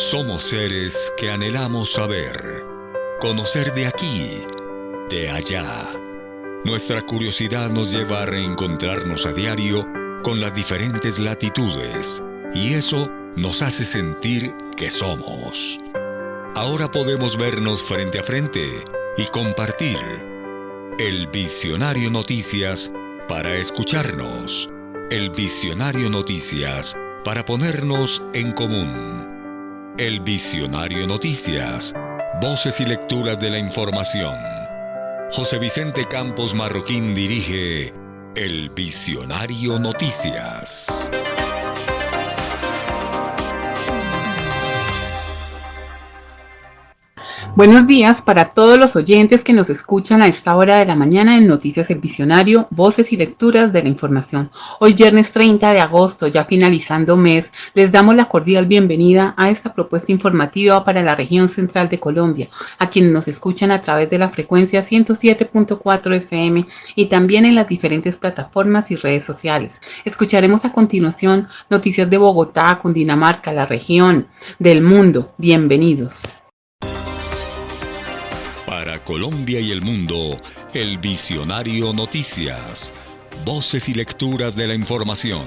Somos seres que anhelamos saber, conocer de aquí, de allá. Nuestra curiosidad nos lleva a reencontrarnos a diario con las diferentes latitudes, y eso nos hace sentir que somos. Ahora podemos vernos frente a frente y compartir. El Visionario Noticias para escucharnos. El Visionario Noticias para ponernos en común. El Visionario Noticias. Voces y lecturas de la información. José Vicente Campos Marroquín dirige El Visionario Noticias. Buenos días para todos los oyentes que nos escuchan a esta hora de la mañana en Noticias El Visionario, voces y lecturas de la información. Hoy viernes 30 de agosto, ya finalizando mes, les damos la cordial bienvenida a esta propuesta informativa para la región central de Colombia, a quienes nos escuchan a través de la frecuencia 107.4 FM y también en las diferentes plataformas y redes sociales. Escucharemos a continuación noticias de Bogotá, Cundinamarca, la región, del mundo. Bienvenidos. Para Colombia y el mundo, El Visionario Noticias. Voces y lecturas de la información.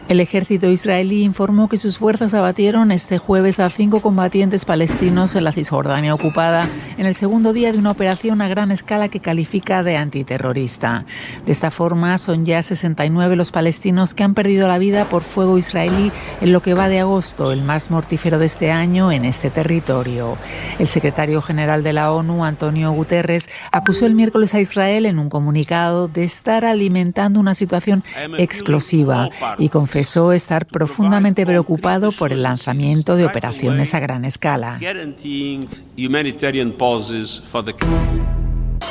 El ejército israelí informó que sus fuerzas abatieron este jueves a 5 combatientes palestinos en la Cisjordania ocupada en el segundo día de una operación a gran escala que califica de antiterrorista. De esta forma, son ya 69 los palestinos que han perdido la vida por fuego israelí en lo que va de agosto, el más mortífero de este año en este territorio. El secretario general de la ONU, Antonio Guterres, acusó el miércoles a Israel en un comunicado de estar alimentando una situación explosiva y confesó estar profundamente preocupado por el lanzamiento de operaciones a gran escala.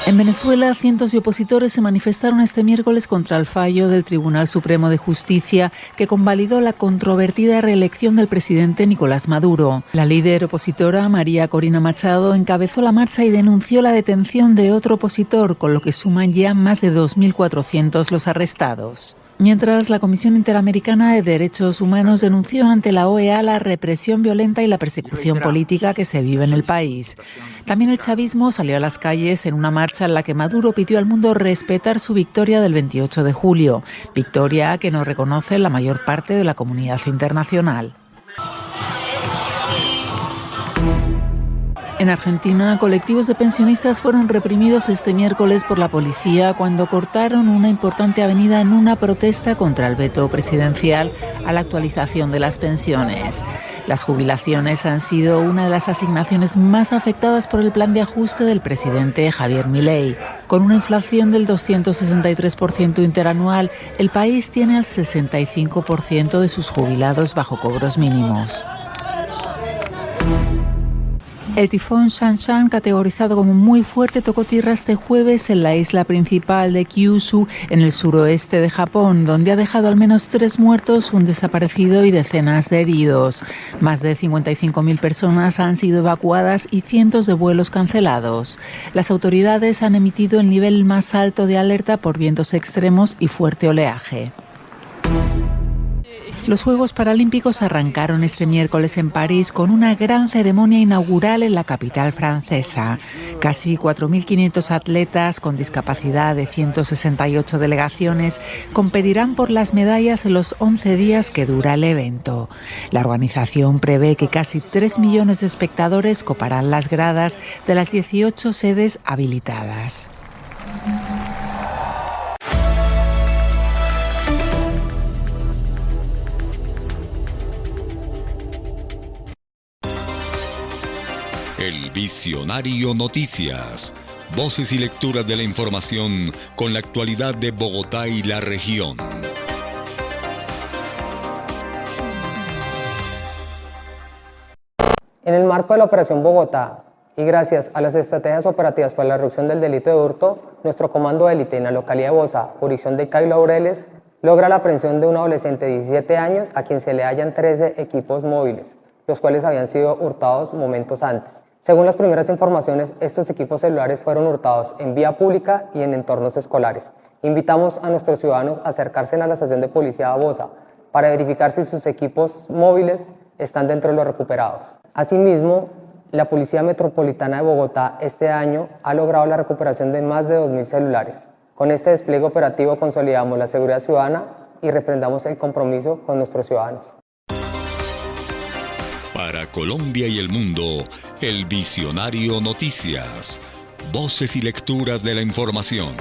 En Venezuela, cientos de opositores se manifestaron este miércoles contra el fallo del Tribunal Supremo de Justicia que convalidó la controvertida reelección del presidente Nicolás Maduro. La líder opositora, María Corina Machado, encabezó la marcha y denunció la detención de otro opositor, con lo que suman ya más de 2.400 los arrestados. Mientras, la Comisión Interamericana de Derechos Humanos denunció ante la OEA la represión violenta y la persecución política que se vive en el país. También el chavismo salió a las calles en una marcha en la que Maduro pidió al mundo respetar su victoria del 28 de julio, victoria que no reconoce la mayor parte de la comunidad internacional. En Argentina, colectivos de pensionistas fueron reprimidos este miércoles por la policía cuando cortaron una importante avenida en una protesta contra el veto presidencial a la actualización de las pensiones. Las jubilaciones han sido una de las asignaciones más afectadas por el plan de ajuste del presidente Javier Milei. Con una inflación del 263% interanual, el país tiene al 65% de sus jubilados bajo cobros mínimos. El tifón Shanshan, categorizado como muy fuerte, tocó tierra este jueves en la isla principal de Kyushu, en el suroeste de Japón, donde ha dejado al menos 3 muertos, un desaparecido y decenas de heridos. Más de 55.000 personas han sido evacuadas y cientos de vuelos cancelados. Las autoridades han emitido el nivel más alto de alerta por vientos extremos y fuerte oleaje. Los Juegos Paralímpicos arrancaron este miércoles en París con una gran ceremonia inaugural en la capital francesa. Casi 4.500 atletas con discapacidad de 168 delegaciones competirán por las medallas en los 11 días que dura el evento. La organización prevé que casi 3 millones de espectadores coparán las gradas de las 18 sedes habilitadas. El Visionario Noticias. Voces y lecturas de la información con la actualidad de Bogotá y la región. En el marco de la Operación Bogotá y gracias a las estrategias operativas para la reducción del delito de hurto, nuestro comando de élite en la localidad de Bosa, jurisdicción de Cali Laureles, logra la aprehensión de un adolescente de 17 años a quien se le hallan 13 equipos móviles, los cuales habían sido hurtados momentos antes. Según las primeras informaciones, estos equipos celulares fueron hurtados en vía pública y en entornos escolares. Invitamos a nuestros ciudadanos a acercarse a la estación de policía de Bosa para verificar si sus equipos móviles están dentro de los recuperados. Asimismo, la Policía Metropolitana de Bogotá este año ha logrado la recuperación de más de 2.000 celulares. Con este despliegue operativo consolidamos la seguridad ciudadana y refrendamos el compromiso con nuestros ciudadanos. Para Colombia y el mundo, el Visionario Noticias. Voces y lecturas de la información.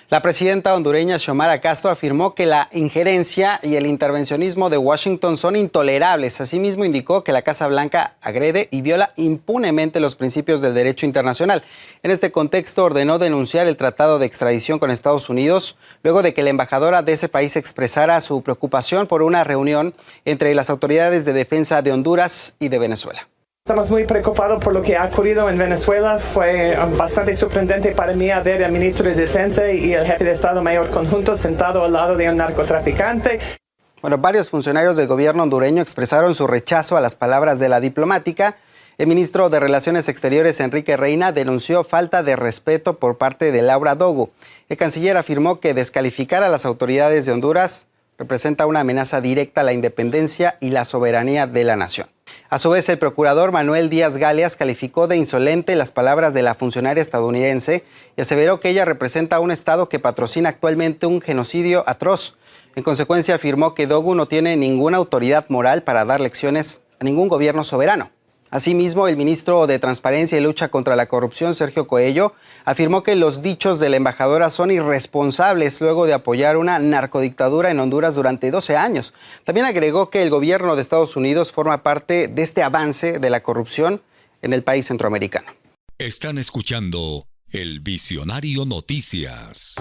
La presidenta hondureña Xiomara Castro afirmó que la injerencia y el intervencionismo de Washington son intolerables. Asimismo, indicó que la Casa Blanca agrede y viola impunemente los principios del derecho internacional. En este contexto, ordenó denunciar el tratado de extradición con Estados Unidos, luego de que la embajadora de ese país expresara su preocupación por una reunión entre las autoridades de defensa de Honduras y de Venezuela. Estamos muy preocupados por lo que ha ocurrido en Venezuela. Fue bastante sorprendente para mí ver al ministro de Defensa y el jefe de Estado Mayor conjunto sentado al lado de un narcotraficante. Bueno, varios funcionarios del gobierno hondureño expresaron su rechazo a las palabras de la diplomática. El ministro de Relaciones Exteriores, Enrique Reina, denunció falta de respeto por parte de Laura Dogu. El canciller afirmó que descalificar a las autoridades de Honduras representa una amenaza directa a la independencia y la soberanía de la nación. A su vez, el procurador Manuel Díaz Galeas calificó de insolente las palabras de la funcionaria estadounidense y aseveró que ella representa a un Estado que patrocina actualmente un genocidio atroz. En consecuencia, afirmó que Dogu no tiene ninguna autoridad moral para dar lecciones a ningún gobierno soberano. Asimismo, el ministro de Transparencia y Lucha contra la Corrupción, Sergio Coello, afirmó que los dichos de la embajadora son irresponsables luego de apoyar una narcodictadura en Honduras durante 12 años. También agregó que el gobierno de Estados Unidos forma parte de este avance de la corrupción en el país centroamericano. Están escuchando el Visionario Noticias.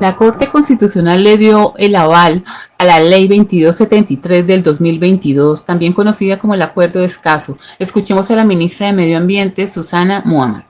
La Corte Constitucional le dio el aval a la Ley 2273 del 2022, también conocida como el Acuerdo de Escazú. Escuchemos a la ministra de Medio Ambiente, Susana Muhammad.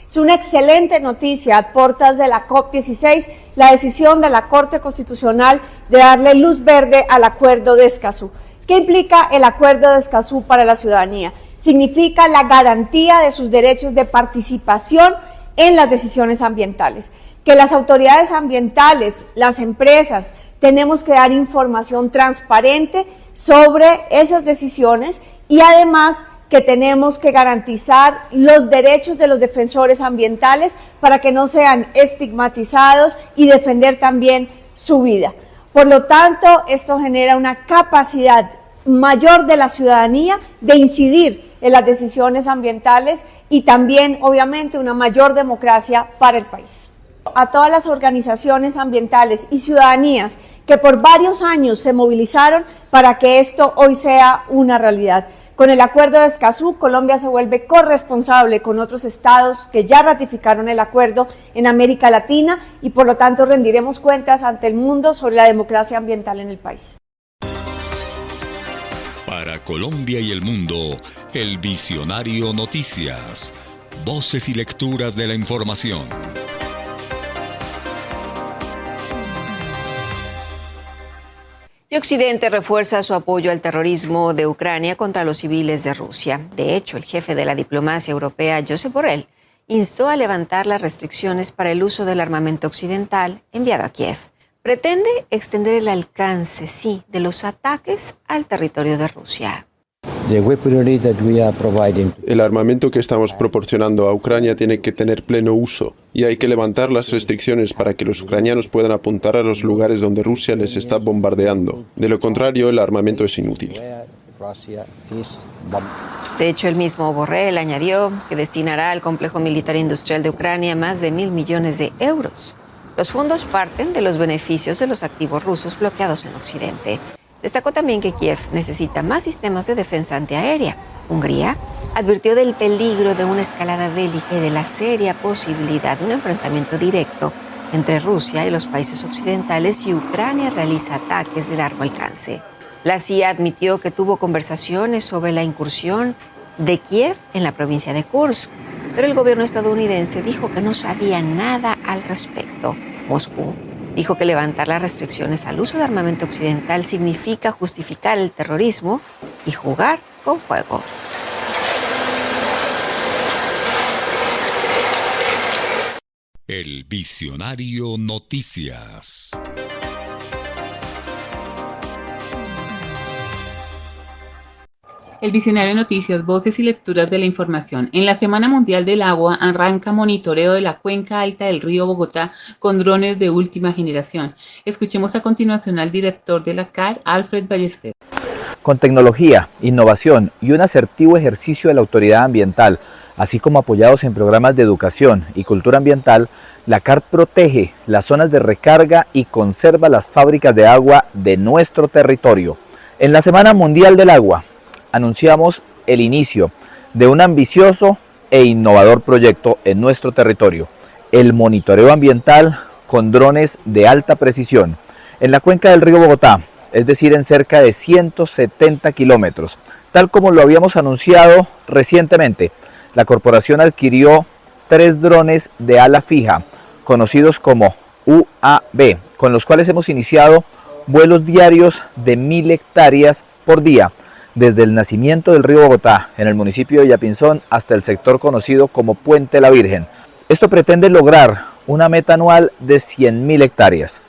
Es una excelente noticia a puertas de la COP16, la decisión de la Corte Constitucional de darle luz verde al Acuerdo de Escazú. ¿Qué implica el Acuerdo de Escazú para la ciudadanía? Significa la garantía de sus derechos de participación en las decisiones ambientales. Que las autoridades ambientales, las empresas, tenemos que dar información transparente sobre esas decisiones y además que tenemos que garantizar los derechos de los defensores ambientales para que no sean estigmatizados y defender también su vida. Por lo tanto, esto genera una capacidad mayor de la ciudadanía de incidir en las decisiones ambientales y también, obviamente, una mayor democracia para el país. A todas las organizaciones ambientales y ciudadanías que por varios años se movilizaron para que esto hoy sea una realidad. Con el Acuerdo de Escazú, Colombia se vuelve corresponsable con otros estados que ya ratificaron el acuerdo en América Latina y por lo tanto rendiremos cuentas ante el mundo sobre la democracia ambiental en el país. Para Colombia y el mundo, el Visionario Noticias. Voces y lecturas de la información. Y Occidente refuerza su apoyo al terrorismo de Ucrania contra los civiles de Rusia. De hecho, el jefe de la diplomacia europea, Josep Borrell, instó a levantar las restricciones para el uso del armamento occidental enviado a Kiev. Pretende extender el alcance, sí, de los ataques al territorio de Rusia. El armamento que estamos proporcionando a Ucrania tiene que tener pleno uso y hay que levantar las restricciones para que los ucranianos puedan apuntar a los lugares donde Rusia les está bombardeando. De lo contrario, el armamento es inútil. De hecho, el mismo Borrell añadió que destinará al complejo militar industrial de Ucrania más de 1.000 millones de euros. Los fondos parten de los beneficios de los activos rusos bloqueados en Occidente. Destacó también que Kiev necesita más sistemas de defensa antiaérea. Hungría advirtió del peligro de una escalada bélica y de la seria posibilidad de un enfrentamiento directo entre Rusia y los países occidentales si Ucrania realiza ataques de largo alcance. La CIA admitió que tuvo conversaciones sobre la incursión de Kiev en la provincia de Kursk. pero el gobierno estadounidense dijo que no sabía nada al respecto. Moscú dijo que levantar las restricciones al uso de armamento occidental significa justificar el terrorismo y jugar con fuego. El Visionario Noticias. El Visionario Noticias, voces y lecturas de la información. En la Semana Mundial del Agua arranca monitoreo de la cuenca alta del río Bogotá con drones de última generación. Escuchemos a continuación al director de la CAR, Alfred Ballester. Con tecnología, innovación y un asertivo ejercicio de la autoridad ambiental, así como apoyados en programas de educación y cultura ambiental, la CAR protege las zonas de recarga y conserva las fábricas de agua de nuestro territorio. En la Semana Mundial del Agua, anunciamos el inicio de un ambicioso e innovador proyecto en nuestro territorio, el monitoreo ambiental con drones de alta precisión en la cuenca del río Bogotá, es decir, en cerca de 170 kilómetros. Tal como lo habíamos anunciado recientemente, la corporación adquirió 3 drones de ala fija, conocidos como UAV, con los cuales hemos iniciado vuelos diarios de 1000 hectáreas por día, desde el nacimiento del río Bogotá, en el municipio de Yapinzón, hasta el sector conocido como Puente La Virgen. Esto pretende lograr una meta anual de 100.000 hectáreas.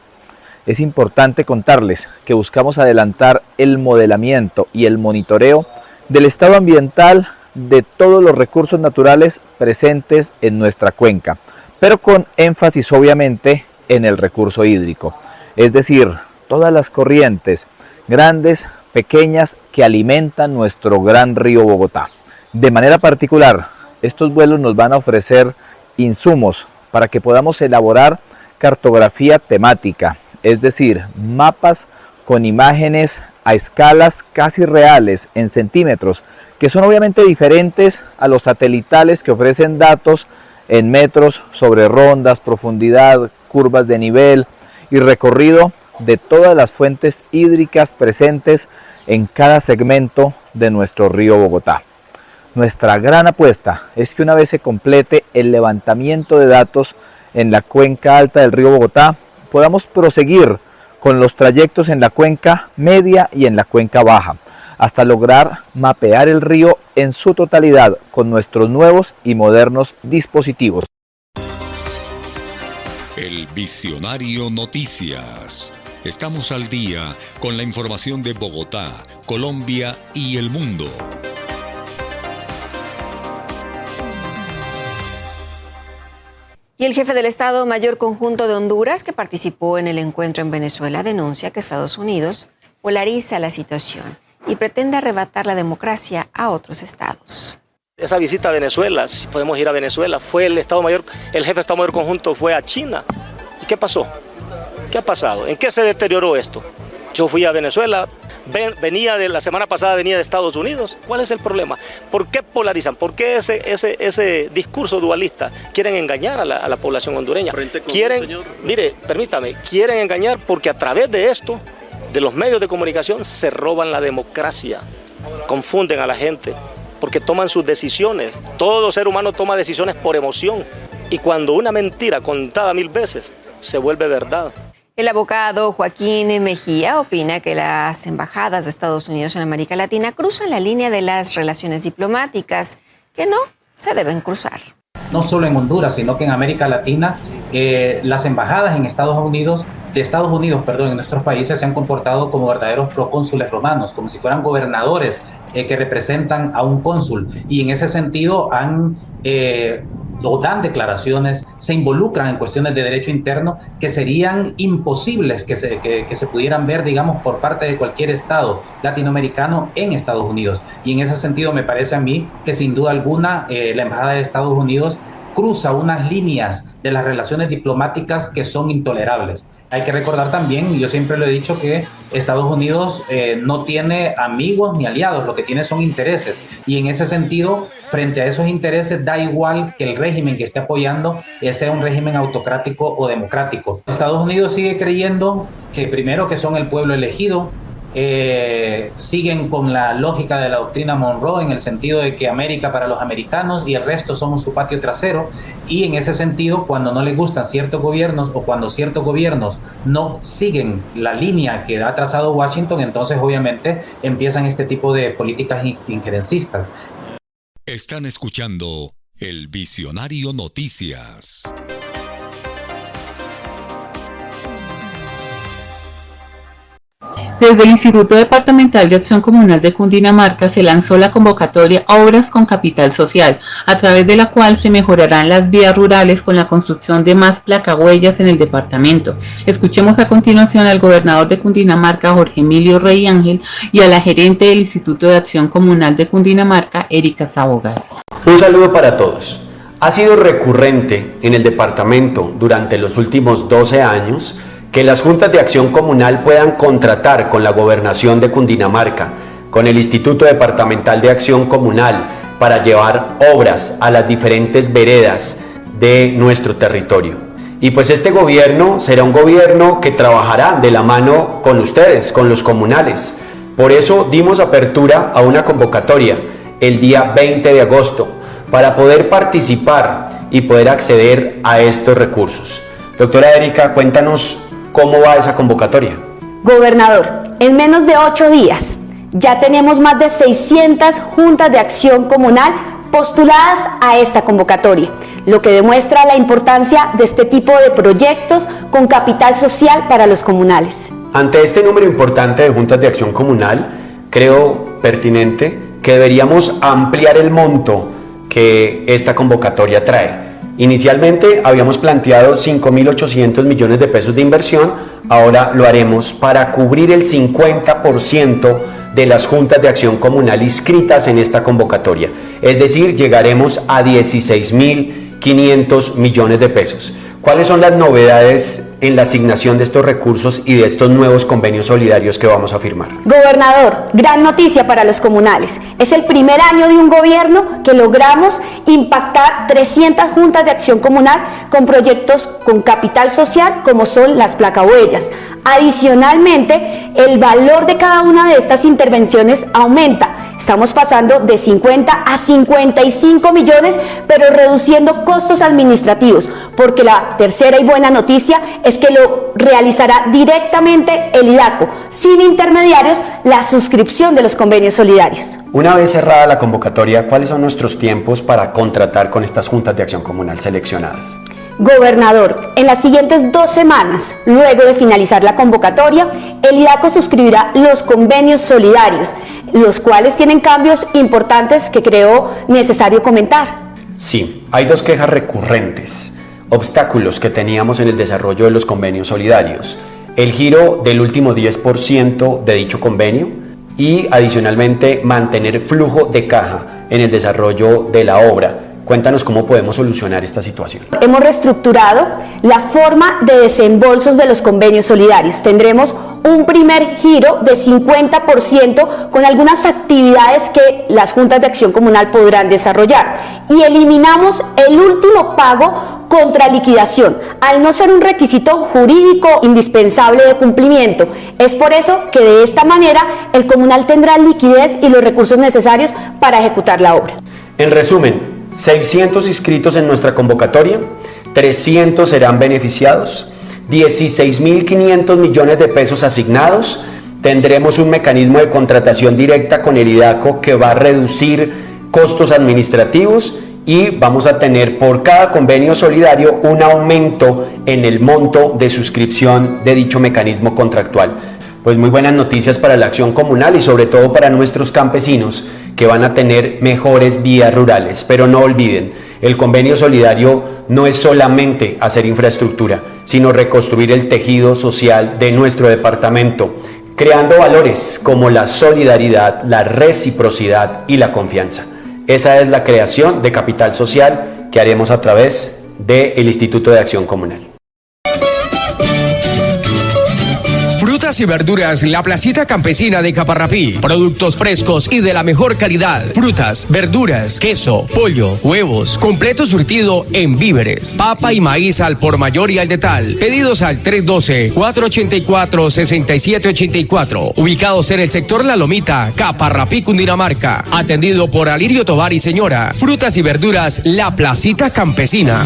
Es importante contarles que buscamos adelantar el modelamiento y el monitoreo del estado ambiental de todos los recursos naturales presentes en nuestra cuenca, pero con énfasis obviamente en el recurso hídrico, es decir, todas las corrientes, grandes, pequeñas, que alimentan nuestro gran río Bogotá. De manera particular, estos vuelos nos van a ofrecer insumos para que podamos elaborar cartografía temática, es decir, mapas con imágenes a escalas casi reales en centímetros, que son obviamente diferentes a los satelitales que ofrecen datos en metros sobre rondas, profundidad, curvas de nivel y recorrido de todas las fuentes hídricas presentes en cada segmento de nuestro río Bogotá. Nuestra gran apuesta es que una vez se complete el levantamiento de datos en la cuenca alta del río Bogotá, podamos proseguir con los trayectos en la cuenca media y en la cuenca baja, hasta lograr mapear el río en su totalidad con nuestros nuevos y modernos dispositivos. El Visionario Noticias. Estamos al día con la información de Bogotá, Colombia y el mundo. Y el jefe del Estado Mayor Conjunto de Honduras, que participó en el encuentro en Venezuela, denuncia que Estados Unidos polariza la situación y pretende arrebatar la democracia a otros estados. Esa visita a Venezuela, si podemos ir a Venezuela, fue el jefe de Estado Mayor Conjunto fue a China. ¿Y qué pasó? ¿Qué ha pasado? ¿En qué se deterioró esto? Yo fui a Venezuela, la semana pasada venía de Estados Unidos. ¿Cuál es el problema? ¿Por qué polarizan? ¿Por qué ese discurso dualista? Quieren engañar a la población hondureña. Quieren engañar porque a través de esto, de los medios de comunicación, se roban la democracia, confunden a la gente, porque toman sus decisiones. Todo ser humano toma decisiones por emoción, y cuando una mentira contada 1000 veces se vuelve verdad. El abogado Joaquín Mejía opina que las embajadas de Estados Unidos en América Latina cruzan la línea de las relaciones diplomáticas, que no se deben cruzar. No solo en Honduras, sino que en América Latina, las embajadas en Estados Unidos, en nuestros países se han comportado como verdaderos procónsules romanos, como si fueran gobernadores que representan a un cónsul, y en ese sentido dan declaraciones, se involucran en cuestiones de derecho interno que serían imposibles que se pudieran ver, digamos, por parte de cualquier estado latinoamericano en Estados Unidos. Y en ese sentido me parece a mí que sin duda alguna la Embajada de Estados Unidos cruza unas líneas de las relaciones diplomáticas que son intolerables. Hay que recordar también, y yo siempre lo he dicho, que Estados Unidos no tiene amigos ni aliados, lo que tiene son intereses. Y en ese sentido, frente a esos intereses, da igual que el régimen que esté apoyando sea un régimen autocrático o democrático. Estados Unidos sigue creyendo que primero que son el pueblo elegido, siguen con la lógica de la doctrina Monroe en el sentido de que América para los americanos y el resto somos su patio trasero, y en ese sentido cuando no les gustan ciertos gobiernos o cuando ciertos gobiernos no siguen la línea que ha trazado Washington, entonces obviamente empiezan este tipo de políticas injerencistas. Están escuchando El Visionario Noticias. Desde el Instituto Departamental de Acción Comunal de Cundinamarca se lanzó la convocatoria Obras con Capital Social, a través de la cual se mejorarán las vías rurales con la construcción de más placahuellas en el departamento. Escuchemos a continuación al gobernador de Cundinamarca, Jorge Emilio Rey Ángel, y a la gerente del Instituto de Acción Comunal de Cundinamarca, Erika Sabogal. Un saludo para todos. Ha sido recurrente en el departamento durante los últimos 12 años que las juntas de acción comunal puedan contratar con la Gobernación de Cundinamarca, con el Instituto Departamental de Acción Comunal, para llevar obras a las diferentes veredas de nuestro territorio. Y pues este gobierno será un gobierno que trabajará de la mano con ustedes, con los comunales. Por eso dimos apertura a una convocatoria el día 20 de agosto para poder participar y poder acceder a estos recursos. Doctora Erika, cuéntanos ¿cómo va esa convocatoria? Gobernador, en menos de 8 días ya tenemos más de 600 juntas de acción comunal postuladas a esta convocatoria, lo que demuestra la importancia de este tipo de proyectos con capital social para los comunales. Ante este número importante de juntas de acción comunal, creo pertinente que deberíamos ampliar el monto que esta convocatoria trae. Inicialmente habíamos planteado 5.800 millones de pesos de inversión, ahora lo haremos para cubrir el 50% de las juntas de acción comunal inscritas en esta convocatoria, es decir, llegaremos a 16.500 millones de pesos. ¿Cuáles son las novedades en la asignación de estos recursos y de estos nuevos convenios solidarios que vamos a firmar? Gobernador, gran noticia para los comunales. Es el primer año de un gobierno que logramos impactar 300 juntas de acción comunal con proyectos con capital social como son las placahuellas. Adicionalmente, el valor de cada una de estas intervenciones aumenta. Estamos pasando de 50 a 55 millones, pero reduciendo costos administrativos, porque la tercera y buena noticia es que lo realizará directamente el IDACO, sin intermediarios, la suscripción de los convenios solidarios. Una vez cerrada la convocatoria, ¿cuáles son nuestros tiempos para contratar con estas juntas de acción comunal seleccionadas? Gobernador, en las siguientes 2 semanas, luego de finalizar la convocatoria, el IDACO suscribirá los convenios solidarios, los cuales tienen cambios importantes que creo necesario comentar. Sí, hay 2 quejas recurrentes, obstáculos que teníamos en el desarrollo de los convenios solidarios: el giro del último 10% de dicho convenio y adicionalmente mantener flujo de caja en el desarrollo de la obra. Cuéntanos cómo podemos solucionar esta situación. Hemos reestructurado la forma de desembolsos de los convenios solidarios. Tendremos un primer giro de 50% con algunas actividades que las juntas de acción comunal podrán desarrollar. Y eliminamos el último pago contra liquidación, al no ser un requisito jurídico indispensable de cumplimiento. Es por eso que de esta manera el comunal tendrá liquidez y los recursos necesarios para ejecutar la obra. En resumen, 600 inscritos en nuestra convocatoria, 300 serán beneficiados, 16.500 millones de pesos asignados, tendremos un mecanismo de contratación directa con el IDACO que va a reducir costos administrativos y vamos a tener por cada convenio solidario un aumento en el monto de suscripción de dicho mecanismo contractual. Pues muy buenas noticias para la acción comunal y sobre todo para nuestros campesinos que van a tener mejores vías rurales. Pero no olviden, el convenio solidario no es solamente hacer infraestructura, sino reconstruir el tejido social de nuestro departamento, creando valores como la solidaridad, la reciprocidad y la confianza. Esa es la creación de capital social que haremos a través del Instituto de Acción Comunal. Frutas y verduras, la placita campesina de Caparrapí. Productos frescos y de la mejor calidad. Frutas, verduras, queso, pollo, huevos. Completo surtido en víveres. Papa y maíz al por mayor y al detal. Pedidos al 312-484-6784. Ubicados en el sector La Lomita, Caparrapí, Cundinamarca. Atendido por Alirio Tovar y señora. Frutas y verduras, la placita campesina.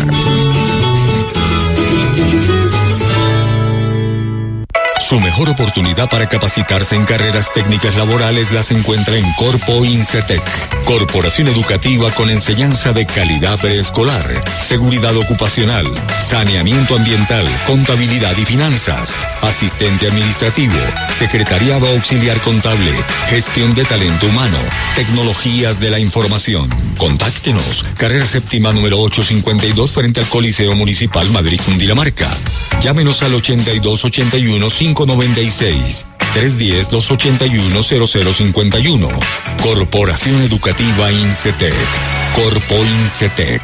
Su mejor oportunidad para capacitarse en carreras técnicas laborales las encuentra en Corpo Incetec, corporación educativa con enseñanza de calidad preescolar, seguridad ocupacional, saneamiento ambiental, contabilidad y finanzas, asistente administrativo, secretariado auxiliar contable, gestión de talento humano, tecnologías de la información. Contáctenos, carrera séptima número 852 frente al Coliseo Municipal Madrid, Cundinamarca. Llámenos al 8281-596, 310-281-0051. Corporación Educativa Incetec. Corpo Incetec.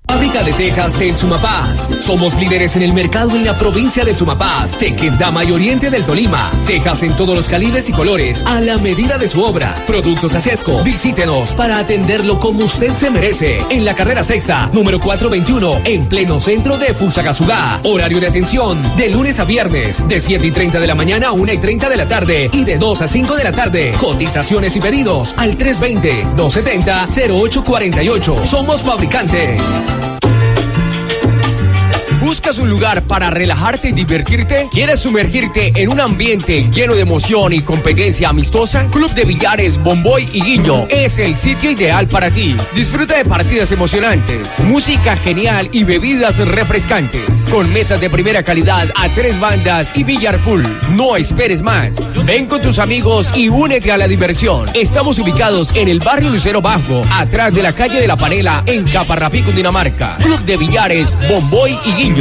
Fábrica de tejas de Sumapaz. Somos líderes en el mercado en la provincia de Sumapaz, Tequendama y Oriente del Tolima. Tejas en todos los calibres y colores, a la medida de su obra. Productos Acesco. Visítenos para atenderlo como usted se merece. En la carrera sexta, número 421, en pleno centro de Fusagasugá. Horario de atención, de lunes a viernes, de 7:30 de la mañana a 1:30 de la tarde y de 2 a 5 de la tarde. Cotizaciones y pedidos al 320-270-0848. Somos fabricantes. ¿Buscas un lugar para relajarte y divertirte? ¿Quieres sumergirte en un ambiente lleno de emoción y competencia amistosa? Club de Billares, Bomboy y Guillo es el sitio ideal para ti. Disfruta de partidas emocionantes, música genial y bebidas refrescantes. Con mesas de primera calidad a 3 bandas y billar pool. No esperes más. Ven con tus amigos y únete a la diversión. Estamos ubicados en el barrio Lucero Bajo, atrás de la calle de la Panela, en Caparrapí, Cundinamarca. Club de Billares, Bomboy y Guillo.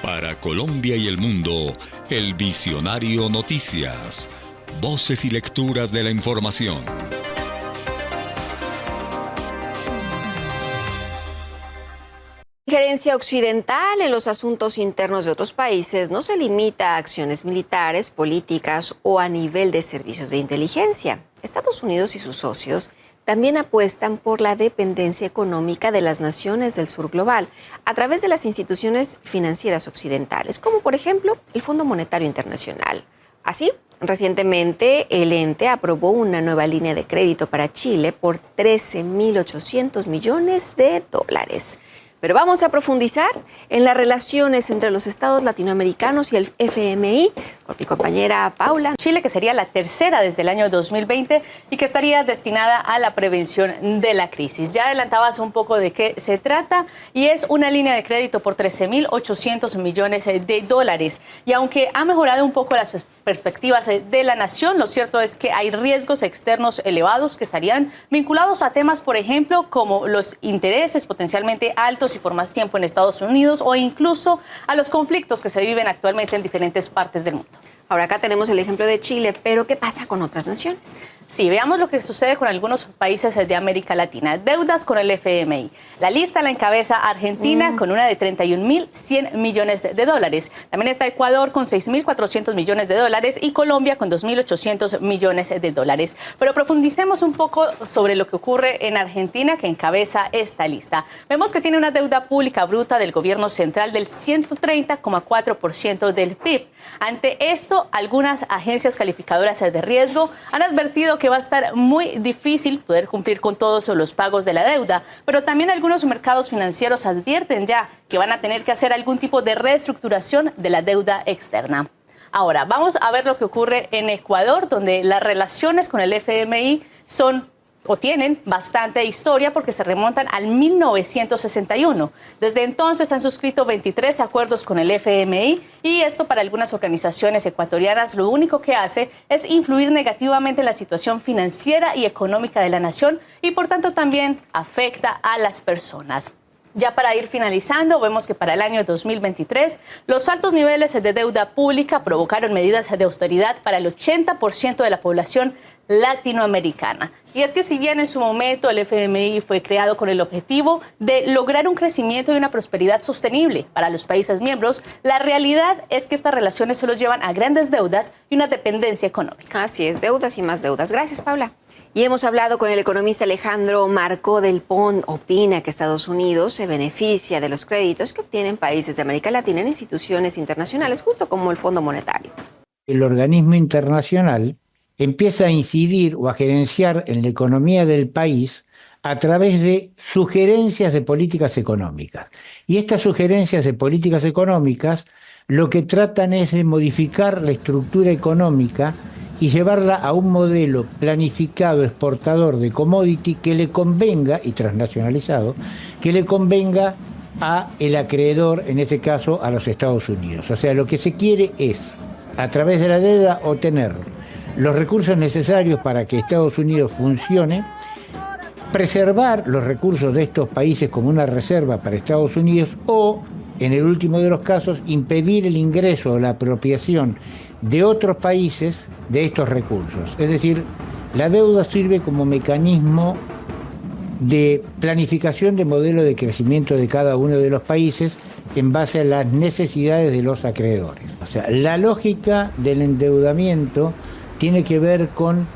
Para Colombia y el mundo, El Visionario Noticias. Voces y lecturas de la información. La injerencia occidental en los asuntos internos de otros países no se limita a acciones militares, políticas o a nivel de servicios de inteligencia. Estados Unidos y sus socios también apuestan por la dependencia económica de las naciones del sur global a través de las instituciones financieras occidentales, como por ejemplo el Fondo Monetario Internacional. Así, recientemente el ente aprobó una nueva línea de crédito para Chile por $13.800 millones. Pero vamos a profundizar en las relaciones entre los estados latinoamericanos y el FMI con mi compañera Paula. Chile, que sería la tercera desde el año 2020 y que estaría destinada a la prevención de la crisis. Ya adelantabas un poco de qué se trata y es una línea de crédito por $13.800 millones. Y aunque ha mejorado un poco las perspectivas de la nación, lo cierto es que hay riesgos externos elevados que estarían vinculados a temas, por ejemplo, como los intereses potencialmente altos y por más tiempo en Estados Unidos o incluso a los conflictos que se viven actualmente en diferentes partes del mundo. Ahora acá tenemos el ejemplo de Chile, pero ¿qué pasa con otras naciones? Sí, veamos lo que sucede con algunos países de América Latina. Deudas con el FMI. La lista la encabeza Argentina con una de $31.100 millones. También está Ecuador con $6.400 millones y Colombia con $2.800 millones. Pero profundicemos un poco sobre lo que ocurre en Argentina, que encabeza esta lista. Vemos que tiene una deuda pública bruta del gobierno central del 130,4% del PIB. Ante esto, algunas agencias calificadoras de riesgo han advertido que va a estar muy difícil poder cumplir con todos los pagos de la deuda, pero también algunos mercados financieros advierten ya que van a tener que hacer algún tipo de reestructuración de la deuda externa. Ahora, vamos a ver lo que ocurre en Ecuador, donde las relaciones con el FMI tienen bastante historia porque se remontan al 1961. Desde entonces han suscrito 23 acuerdos con el FMI y esto para algunas organizaciones ecuatorianas lo único que hace es influir negativamente en la situación financiera y económica de la nación y por tanto también afecta a las personas. Ya para ir finalizando, vemos que para el año 2023 los altos niveles de deuda pública provocaron medidas de austeridad para el 80% de la población latinoamericana. Y es que si bien en su momento el FMI fue creado con el objetivo de lograr un crecimiento y una prosperidad sostenible para los países miembros, la realidad es que estas relaciones solo llevan a grandes deudas y una dependencia económica. Así es, deudas y más deudas. Gracias, Paula. Y hemos hablado con el economista Alejandro Marco del Pont. Opina que Estados Unidos se beneficia de los créditos que obtienen países de América Latina en instituciones internacionales, justo como el Fondo Monetario. El organismo internacional empieza a incidir o a gerenciar en la economía del país a través de sugerencias de políticas económicas. Y estas sugerencias de políticas económicas lo que tratan es de modificar la estructura económica y llevarla a un modelo planificado exportador de commodity que le convenga, y transnacionalizado, que le convenga a el acreedor, en este caso a los Estados Unidos. O sea, lo que se quiere es, a través de la deuda, obtener los recursos necesarios para que Estados Unidos funcione, preservar los recursos de estos países como una reserva para Estados Unidos o, en el último de los casos, impedir el ingreso o la apropiación de otros países de estos recursos. Es decir, la deuda sirve como mecanismo de planificación de modelo de crecimiento de cada uno de los países en base a las necesidades de los acreedores. O sea, la lógica del endeudamiento tiene que ver con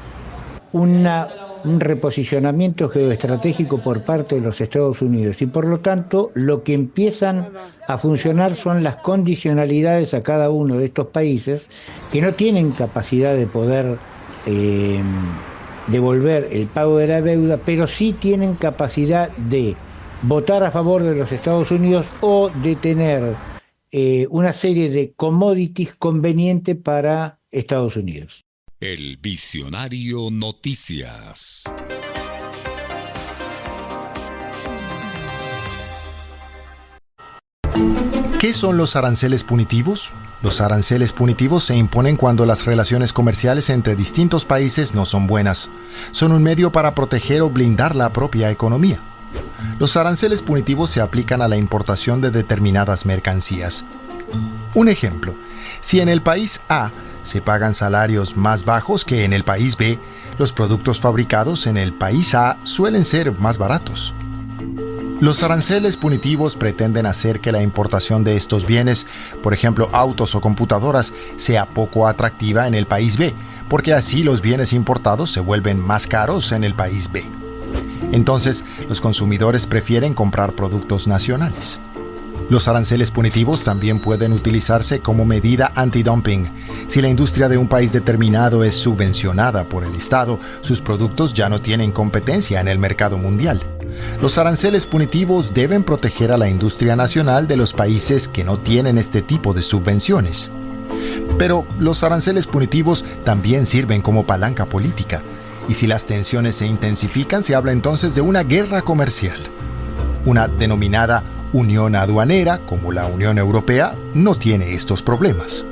un reposicionamiento geoestratégico por parte de los Estados Unidos y por lo tanto lo que empiezan a funcionar son las condicionalidades a cada uno de estos países que no tienen capacidad de poder devolver el pago de la deuda, pero sí tienen capacidad de votar a favor de los Estados Unidos o de tener una serie de commodities convenientes para Estados Unidos. El Visionario Noticias. ¿Qué son los aranceles punitivos? Los aranceles punitivos se imponen cuando las relaciones comerciales entre distintos países no son buenas. Son un medio para proteger o blindar la propia economía. Los aranceles punitivos se aplican a la importación de determinadas mercancías. Un ejemplo, si en el país A se pagan salarios más bajos que en el país B, los productos fabricados en el país A suelen ser más baratos. Los aranceles punitivos pretenden hacer que la importación de estos bienes, por ejemplo autos o computadoras, sea poco atractiva en el país B, porque así los bienes importados se vuelven más caros en el país B. Entonces, los consumidores prefieren comprar productos nacionales. Los aranceles punitivos también pueden utilizarse como medida antidumping. Si la industria de un país determinado es subvencionada por el Estado, sus productos ya no tienen competencia en el mercado mundial. Los aranceles punitivos deben proteger a la industria nacional de los países que no tienen este tipo de subvenciones. Pero los aranceles punitivos también sirven como palanca política. Y si las tensiones se intensifican, se habla entonces de una guerra comercial. Una denominada Unión Aduanera, como la Unión Europea, no tiene estos problemas.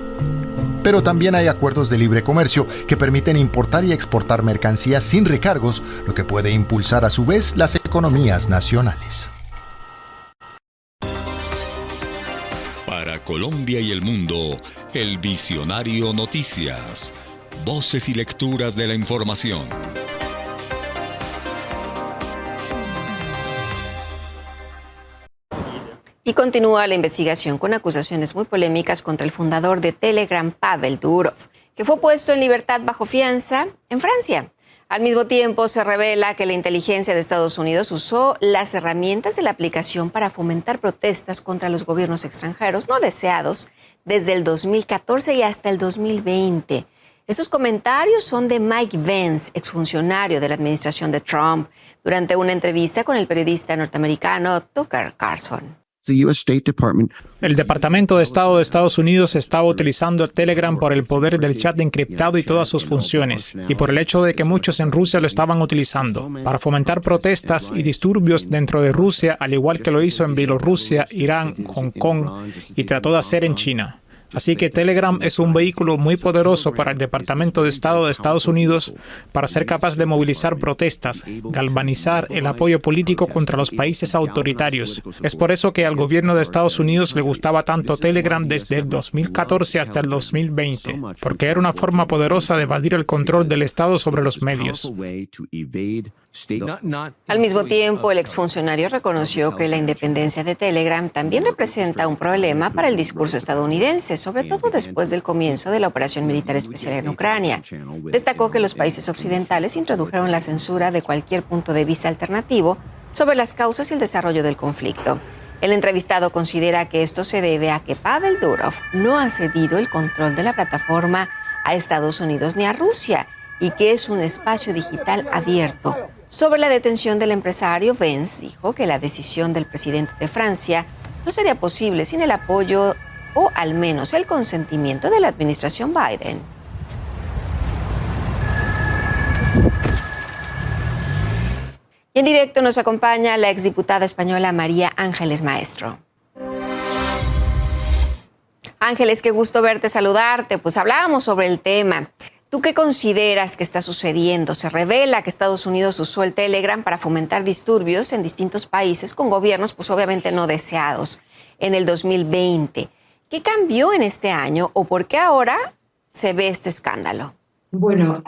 Pero también hay acuerdos de libre comercio que permiten importar y exportar mercancías sin recargos, lo que puede impulsar a su vez las economías nacionales. Para Colombia y el mundo, el Visionario Noticias. Voces y lecturas de la información. Y continúa la investigación con acusaciones muy polémicas contra el fundador de Telegram, Pavel Durov, que fue puesto en libertad bajo fianza en Francia. Al mismo tiempo, se revela que la inteligencia de Estados Unidos usó las herramientas de la aplicación para fomentar protestas contra los gobiernos extranjeros no deseados desde el 2014 y hasta el 2020. Estos comentarios son de Mike Vance, exfuncionario de la administración de Trump, durante una entrevista con el periodista norteamericano Tucker Carlson. El Departamento de Estado de Estados Unidos estaba utilizando el Telegram por el poder del chat encriptado y todas sus funciones, y por el hecho de que muchos en Rusia lo estaban utilizando para fomentar protestas y disturbios dentro de Rusia, al igual que lo hizo en Bielorrusia, Irán, Hong Kong y trató de hacer en China. Así que Telegram es un vehículo muy poderoso para el Departamento de Estado de Estados Unidos para ser capaz de movilizar protestas, galvanizar el apoyo político contra los países autoritarios. Es por eso que al gobierno de Estados Unidos le gustaba tanto Telegram desde el 2014 hasta el 2020, porque era una forma poderosa de evadir el control del Estado sobre los medios. Al mismo tiempo, el exfuncionario reconoció que la independencia de Telegram también representa un problema para el discurso estadounidense, sobre todo después del comienzo de la operación militar especial en Ucrania. Destacó que los países occidentales introdujeron la censura de cualquier punto de vista alternativo sobre las causas y el desarrollo del conflicto. El entrevistado considera que esto se debe a que Pavel Durov no ha cedido el control de la plataforma a Estados Unidos ni a Rusia y que es un espacio digital abierto. Sobre la detención del empresario, Vance dijo que la decisión del presidente de Francia no sería posible sin el apoyo o al menos el consentimiento de la administración Biden. Y en directo nos acompaña la exdiputada española María Ángeles Maestro. Ángeles, qué gusto verte, saludarte. Pues hablábamos sobre el tema. ¿Tú qué consideras que está sucediendo? Se revela que Estados Unidos usó el Telegram para fomentar disturbios en distintos países con gobiernos, pues obviamente no deseados, en el 2020. ¿Qué cambió en este año o por qué ahora se ve este escándalo? Bueno,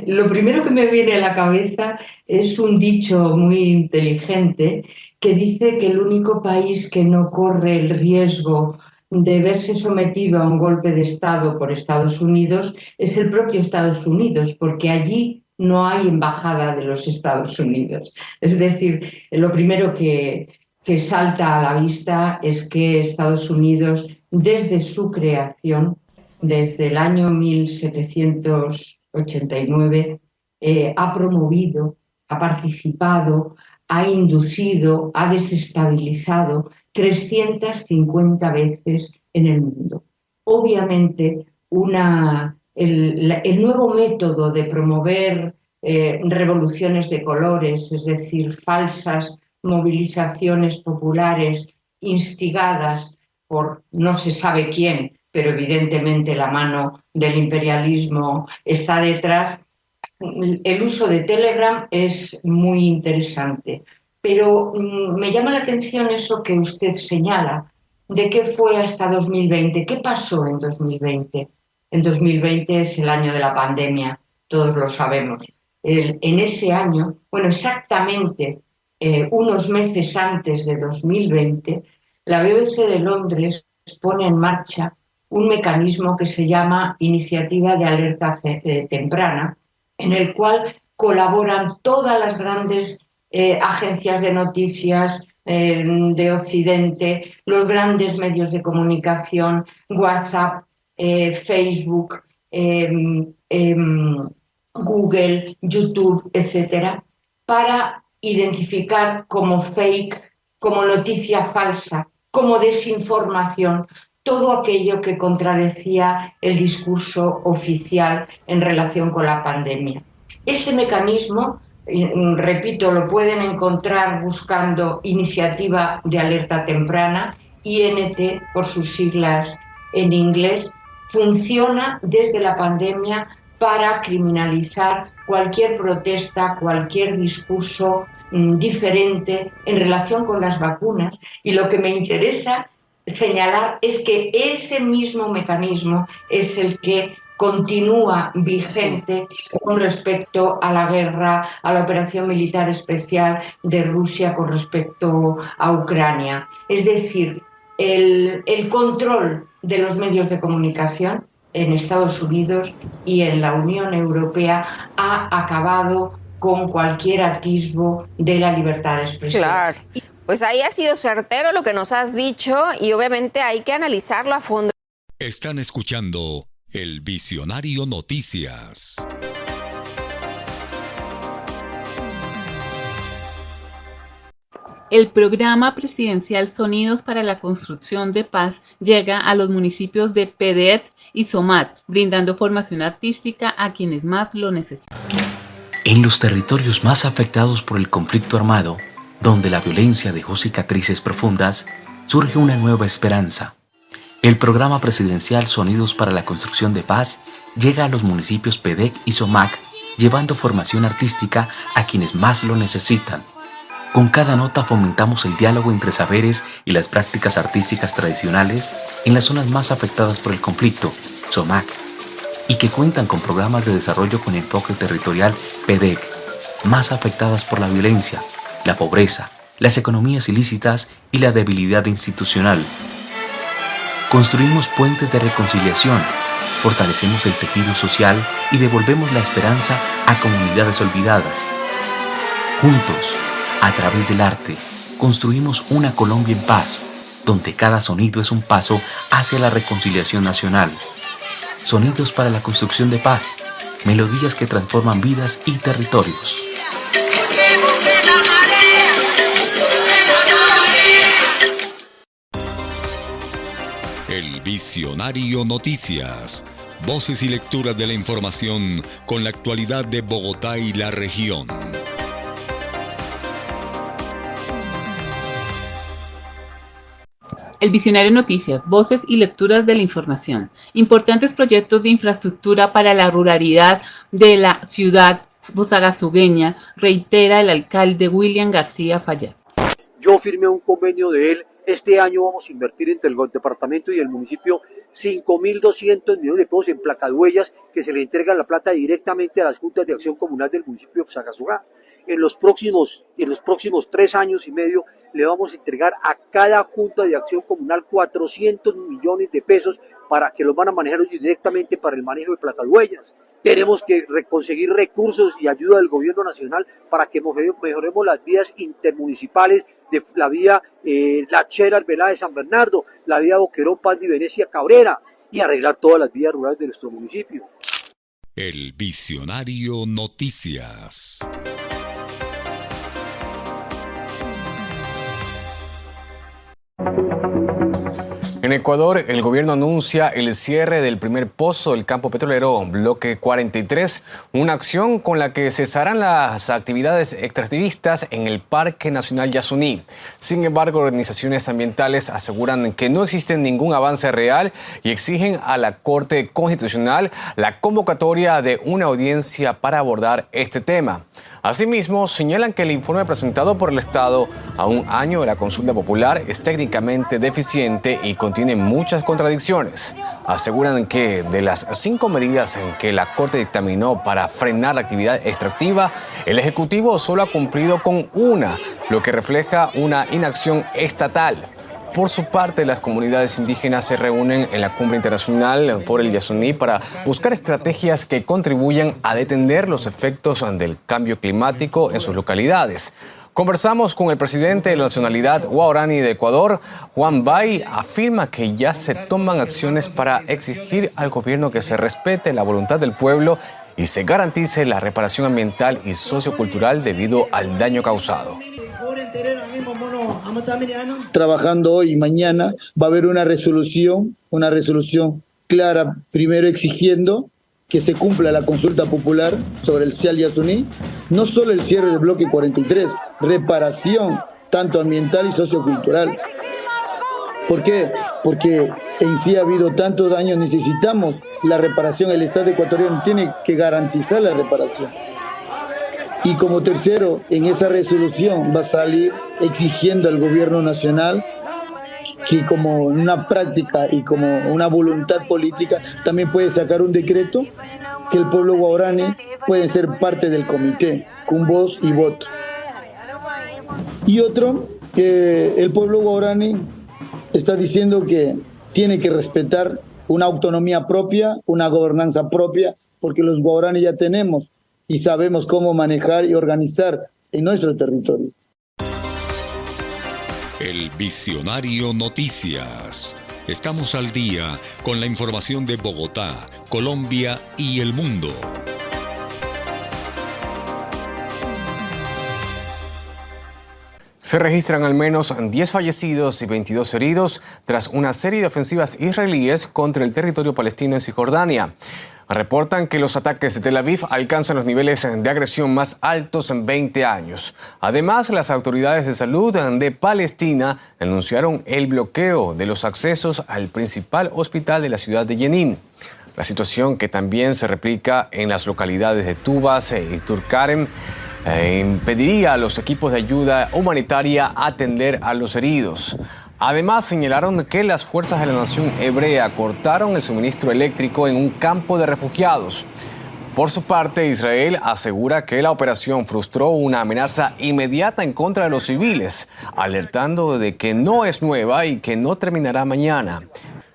lo primero que me viene a la cabeza es un dicho muy inteligente que dice que el único país que no corre el riesgo de verse sometido a un golpe de Estado por Estados Unidos es el propio Estados Unidos, porque allí no hay embajada de los Estados Unidos. Es decir, lo primero que salta a la vista es que Estados Unidos, desde su creación, desde el año 1789, ha promovido, ha participado, ha inducido, ha desestabilizado 350 veces en el mundo. Obviamente, el nuevo método de promover revoluciones de colores, es decir, falsas movilizaciones populares instigadas por no se sabe quién, pero evidentemente la mano del imperialismo está detrás. El uso de Telegram es muy interesante, pero me llama la atención eso que usted señala, de qué fue hasta 2020, qué pasó en 2020. En 2020 es el año de la pandemia, todos lo sabemos. En ese año, bueno, exactamente unos meses antes de 2020, la BBC de Londres pone en marcha un mecanismo que se llama Iniciativa de Alerta Temprana, en el cual colaboran todas las grandes agencias de noticias de Occidente, los grandes medios de comunicación, WhatsApp, Facebook, Google, YouTube, etcétera, para identificar como fake, como noticia falsa, como desinformación, todo aquello que contradecía el discurso oficial en relación con la pandemia. Este mecanismo, repito, lo pueden encontrar buscando Iniciativa de Alerta Temprana, INT por sus siglas en inglés, funciona desde la pandemia para criminalizar cualquier protesta, cualquier discurso diferente en relación con las vacunas. Y lo que me interesa señalar es que ese mismo mecanismo es el que continúa vigente con respecto a la guerra, a la operación militar especial de Rusia con respecto a Ucrania. Es decir, el control de los medios de comunicación en Estados Unidos y en la Unión Europea ha acabado con cualquier atisbo de la libertad de expresión. Claro. Pues ahí ha sido certero lo que nos has dicho y obviamente hay que analizarlo a fondo. Están escuchando El Visionario Noticias. El programa presidencial Sonidos para la Construcción de Paz llega a los municipios de Pedet y Somat, brindando formación artística a quienes más lo necesitan. En los territorios más afectados por el conflicto armado, donde la violencia dejó cicatrices profundas, surge una nueva esperanza. El programa presidencial Sonidos para la Construcción de Paz llega a los municipios Pedec y Somac, llevando formación artística a quienes más lo necesitan. Con cada nota fomentamos el diálogo entre saberes y las prácticas artísticas tradicionales en las zonas más afectadas por el conflicto, Somac, y que cuentan con programas de desarrollo con enfoque territorial PEDEC, más afectadas por la violencia, la pobreza, las economías ilícitas y la debilidad institucional. Construimos puentes de reconciliación, fortalecemos el tejido social y devolvemos la esperanza a comunidades olvidadas. Juntos, a través del arte, construimos una Colombia en paz, donde cada sonido es un paso hacia la reconciliación nacional. Sonidos para la construcción de paz, melodías que transforman vidas y territorios. El Visionario Noticias. Voces y lecturas de la información con la actualidad de Bogotá y la región. El Visionario Noticias, voces y lecturas de la información. Importantes proyectos de infraestructura para la ruralidad de la ciudad bosagazugueña, reitera el alcalde William García Fallat. Yo firmé un convenio de él. Este año vamos a invertir entre el departamento y el municipio 5.200 millones de pesos en placaduellas que se le entrega la plata directamente a las juntas de acción comunal del municipio de Fusagasugá. En los próximos 3 años y medio le vamos a entregar a cada junta de acción comunal 400 millones de pesos para que los van a manejar directamente para el manejo de placaduellas. Tenemos que conseguir recursos y ayuda del gobierno nacional para que mejoremos las vías intermunicipales de la vía La Chera, Alvelá de San Bernardo, la vía Boquerón, Paz de Venecia, Cabrera y arreglar todas las vías rurales de nuestro municipio. El Visionario Noticias. En Ecuador, el gobierno anuncia el cierre del primer pozo del campo petrolero Bloque 43, una acción con la que cesarán las actividades extractivistas en el Parque Nacional Yasuní. Sin embargo, organizaciones ambientales aseguran que no existe ningún avance real y exigen a la Corte Constitucional la convocatoria de una audiencia para abordar este tema. Asimismo, señalan que el informe presentado por el Estado a un año de la consulta popular es técnicamente deficiente y contiene muchas contradicciones. Aseguran que de las 5 medidas en que la Corte dictaminó para frenar la actividad extractiva, el Ejecutivo solo ha cumplido con una, lo que refleja una inacción estatal. Por su parte, las comunidades indígenas se reúnen en la Cumbre Internacional por el Yasuní para buscar estrategias que contribuyan a detener los efectos del cambio climático en sus localidades. Conversamos con el presidente de la nacionalidad guaraní de Ecuador, Juan Bay. Afirma que ya se toman acciones para exigir al gobierno que se respete la voluntad del pueblo y se garantice la reparación ambiental y sociocultural debido al daño causado. Trabajando hoy y mañana va a haber una resolución clara, primero exigiendo que se cumpla la consulta popular sobre el Cial Yasuní, no solo el cierre del bloque 43, reparación tanto ambiental y sociocultural. ¿Por qué? Porque en sí ha habido tanto daño, necesitamos la reparación, el Estado ecuatoriano tiene que garantizar la reparación. Y como tercero, en esa resolución va a salir exigiendo al gobierno nacional que como una práctica y como una voluntad política también puede sacar un decreto que el pueblo guaraní puede ser parte del comité con voz y voto. Y otro, que el pueblo guaraní está diciendo que tiene que respetar una autonomía propia, una gobernanza propia, porque los guaraní ya tenemos y sabemos cómo manejar y organizar en nuestro territorio. El Visionario Noticias. Estamos al día con la información de Bogotá, Colombia y el mundo. Se registran al menos 10 fallecidos y 22 heridos tras una serie de ofensivas israelíes contra el territorio palestino en Cisjordania. reportan que los ataques de Tel Aviv alcanzan los niveles de agresión más altos en 20 años. Además, las autoridades de salud de Palestina anunciaron el bloqueo de los accesos al principal hospital de la ciudad de Jenin. La situación, que también se replica en las localidades de Tubas y Turkarem, impediría a los equipos de ayuda humanitaria atender a los heridos. Además, señalaron que las fuerzas de la nación hebrea cortaron el suministro eléctrico en un campo de refugiados. Por su parte, Israel asegura que la operación frustró una amenaza inmediata en contra de los civiles, alertando de que no es nueva y que no terminará mañana.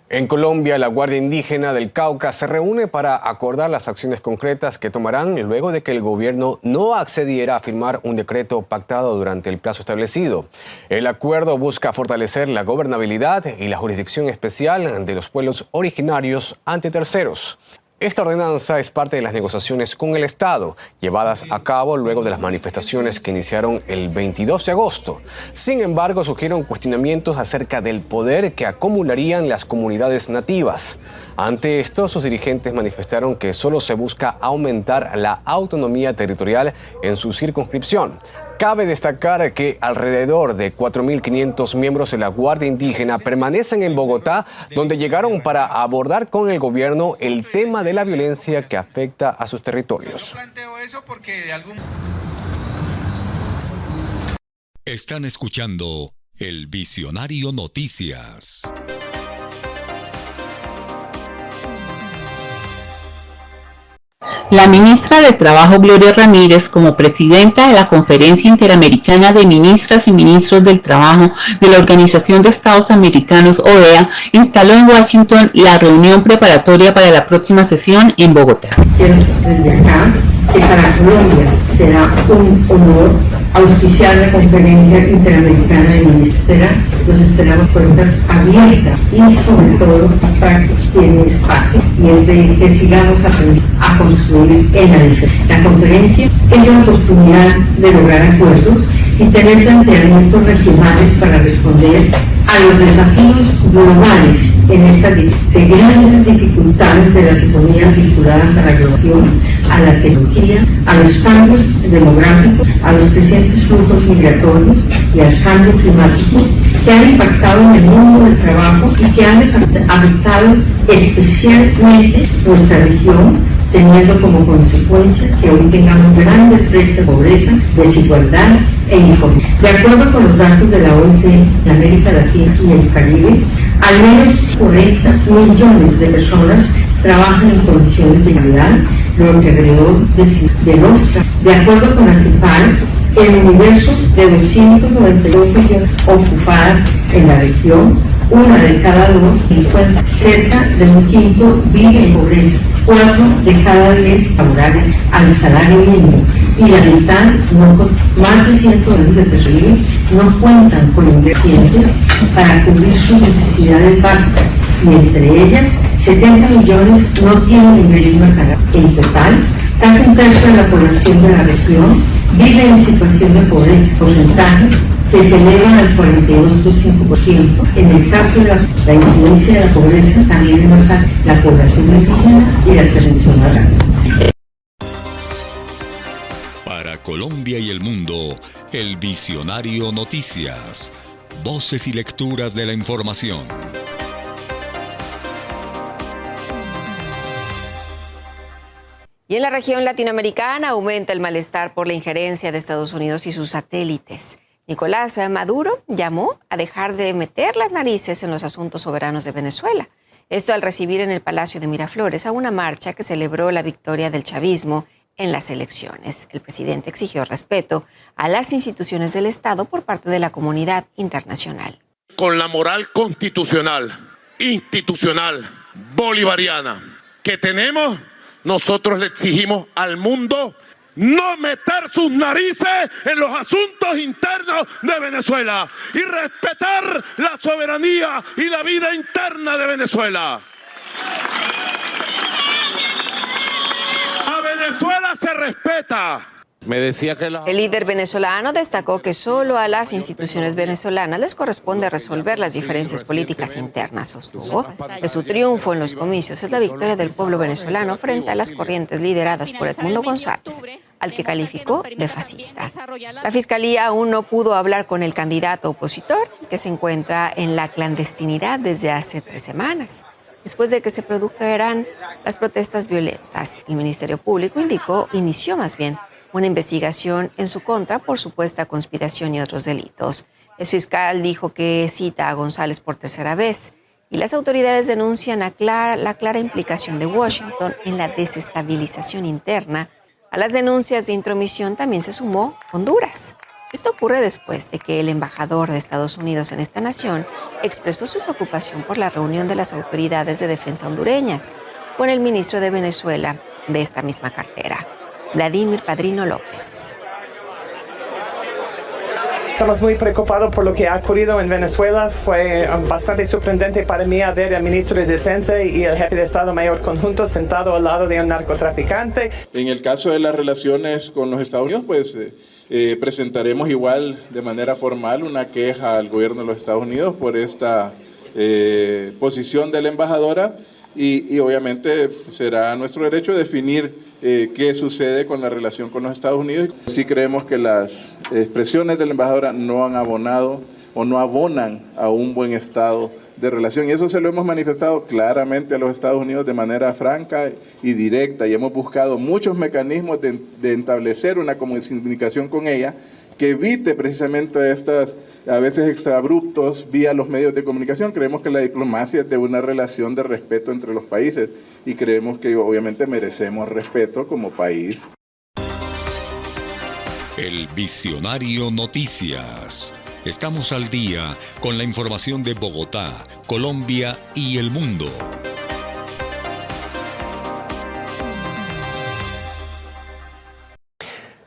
En Colombia, la Guardia Indígena del Cauca se reúne para acordar las acciones concretas que tomarán luego de que el gobierno no accediera a firmar un decreto pactado durante el plazo establecido. El acuerdo busca fortalecer la gobernabilidad y la jurisdicción especial de los pueblos originarios ante terceros. Esta ordenanza es parte de las negociaciones con el Estado, llevadas a cabo luego de las manifestaciones que iniciaron el 22 de agosto. Sin embargo, surgieron cuestionamientos acerca del poder que acumularían las comunidades nativas. Ante esto, sus dirigentes manifestaron que solo se busca aumentar la autonomía territorial en su circunscripción. Cabe destacar que alrededor de 4.500 miembros de la Guardia Indígena permanecen en Bogotá, donde llegaron para abordar con el gobierno el tema de la violencia que afecta a sus territorios. Están escuchando El Visionario Noticias. La ministra de Trabajo, Gloria Ramírez, como presidenta de la Conferencia Interamericana de Ministras y Ministros del Trabajo de la Organización de Estados Americanos, OEA, instaló en Washington la reunión preparatoria para la próxima sesión en Bogotá. Quiero desde acá que para Colombia será un honor auspiciar la Conferencia Interamericana de Ministras. Los esperamos puertas abiertas y sobre todo para que tiene espacio, y es de que sigamos a construir en la diferencia. La conferencia es una oportunidad de lograr acuerdos y tener planteamientos regionales para responder a los desafíos globales en estas de grandes dificultades de las economías vinculadas a la globalización, a la tecnología, a los cambios demográficos, a los crecientes flujos migratorios y al cambio climático, que han impactado en el mundo del trabajo y que han afectado especialmente nuestra región, teniendo como consecuencia que hoy tengamos grandes brechas de pobreza, desigualdad e incompatibilidad. De acuerdo con los datos de la OIT en América Latina y el Caribe, al menos 40 millones de personas trabajan en condiciones de calidad, lo que alrededor de los. De acuerdo con la CIPAL, el universo de 292 millones ocupadas en la región, una de cada dos, cerca de un quinto vive en pobreza, 4 de cada 10 laborales al salario mínimo, y la mitad, más de 100 millones de personas, no cuentan con ingresos para cubrir sus necesidades básicas, y entre ellas 70 millones no tienen ingresos a cargar. En total, casi un tercio de la población de la región vive en situación de pobreza, porcentaje que se eleva al 42.5%. En el caso de la incidencia de la pobreza, también es más alta la población indígena y las pensionadas. Para Colombia y el mundo, El Visionario Noticias. Voces y lecturas de la información. Y en la región latinoamericana aumenta el malestar por la injerencia de Estados Unidos y sus satélites. Nicolás Maduro llamó a dejar de meter las narices en los asuntos soberanos de Venezuela. Esto al recibir en el Palacio de Miraflores a una marcha que celebró la victoria del chavismo en las elecciones. El presidente exigió respeto a las instituciones del Estado por parte de la comunidad internacional. Con la moral constitucional, institucional, bolivariana que tenemos, nosotros le exigimos al mundo no meter sus narices en los asuntos internos de Venezuela y respetar la soberanía y la vida interna de Venezuela. A Venezuela se respeta Me decía que El líder venezolano destacó que solo a las instituciones venezolanas les corresponde resolver las diferencias políticas internas. Sostuvo que su triunfo en los comicios es la victoria del pueblo venezolano frente a las corrientes lideradas por Edmundo González, al que calificó de fascista. La Fiscalía aún no pudo hablar con el candidato opositor, que se encuentra en la clandestinidad desde hace 3 semanas, después de que se produjeran las protestas violentas. El Ministerio Público inició una investigación en su contra por supuesta conspiración y otros delitos. El fiscal dijo que cita a González por 3ª vez y las autoridades denuncian la clara implicación de Washington en la desestabilización interna. A las denuncias de intromisión también se sumó Honduras. Esto ocurre después de que el embajador de Estados Unidos en esta nación expresó su preocupación por la reunión de las autoridades de defensa hondureñas con el ministro de Venezuela de esta misma cartera, Vladimir Padrino López. Estamos muy preocupados por lo que ha ocurrido en Venezuela. Fue bastante sorprendente para mí ver al ministro de Defensa y el jefe de Estado Mayor conjunto sentado al lado de un narcotraficante. En el caso de las relaciones con los Estados Unidos, pues presentaremos igual de manera formal una queja al gobierno de los Estados Unidos por esta posición de la embajadora y obviamente será nuestro derecho definir qué sucede con la relación con los Estados Unidos. Sí creemos que las expresiones de la embajadora no han abonado o no abonan a un buen estado de relación. Y eso se lo hemos manifestado claramente a los Estados Unidos de manera franca y directa. Y hemos buscado muchos mecanismos de establecer una comunicación con ella que evite precisamente estas, a veces exabruptos vía los medios de comunicación. Creemos que la diplomacia es de una relación de respeto entre los países y creemos que obviamente merecemos respeto como país. El Visionario Noticias. Estamos al día con la información de Bogotá, Colombia y el mundo.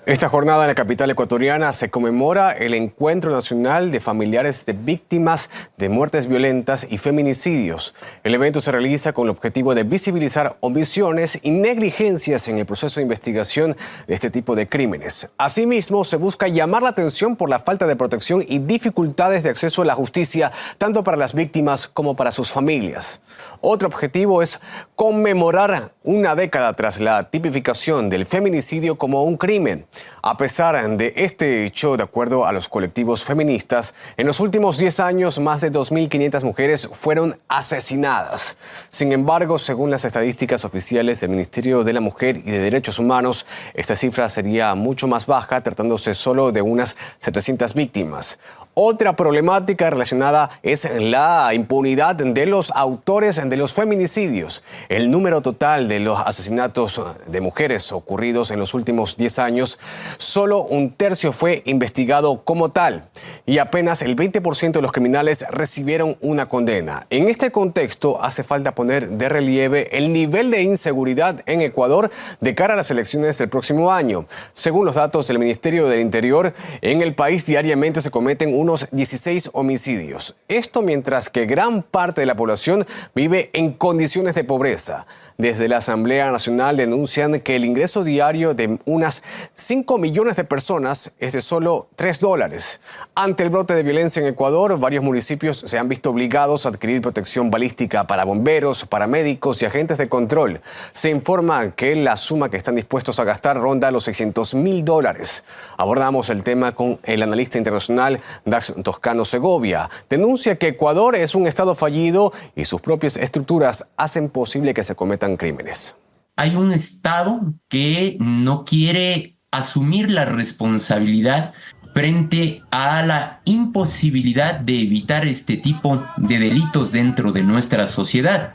Esta jornada en la capital ecuatoriana se conmemora el Encuentro Nacional de Familiares de Víctimas de Muertes Violentas y Feminicidios. El evento se realiza con el objetivo de visibilizar omisiones y negligencias en el proceso de investigación de este tipo de crímenes. Asimismo, se busca llamar la atención por la falta de protección y dificultades de acceso a la justicia, tanto para las víctimas como para sus familias. Otro objetivo es conmemorar una década tras la tipificación del feminicidio como un crimen. A pesar de este hecho, de acuerdo a los colectivos feministas, en los últimos 10 años más de 2.500 mujeres fueron asesinadas. Sin embargo, según las estadísticas oficiales del Ministerio de la Mujer y de Derechos Humanos, esta cifra sería mucho más baja, tratándose solo de unas 700 víctimas. Otra problemática relacionada es la impunidad de los autores de los feminicidios. El número total de los asesinatos de mujeres ocurridos en los últimos 10 años, solo 1/3 fue investigado como tal y apenas el 20% de los criminales recibieron una condena. En este contexto, hace falta poner de relieve el nivel de inseguridad en Ecuador de cara a las elecciones del próximo año. Según los datos del Ministerio del Interior, en el país diariamente se cometen unos 16 homicidios. Esto mientras que gran parte de la población vive en condiciones de pobreza. Desde la Asamblea Nacional denuncian que el ingreso diario de unas 5 millones de personas es de solo $3. Ante el brote de violencia en Ecuador, varios municipios se han visto obligados a adquirir protección balística para bomberos, paramédicos y agentes de control. Se informa que la suma que están dispuestos a gastar ronda los $600.000. Abordamos el tema con el analista internacional Dax Toscano Segovia. Denuncia que Ecuador es un estado fallido y sus propias estructuras hacen posible que se cometan crímenes. Hay un Estado que no quiere asumir la responsabilidad frente a la imposibilidad de evitar este tipo de delitos dentro de nuestra sociedad.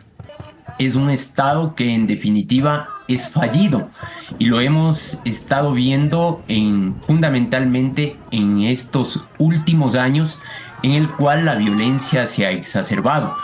Es un Estado que en definitiva es fallido y lo hemos estado viendo fundamentalmente en estos últimos años, en el cual la violencia se ha exacerbado.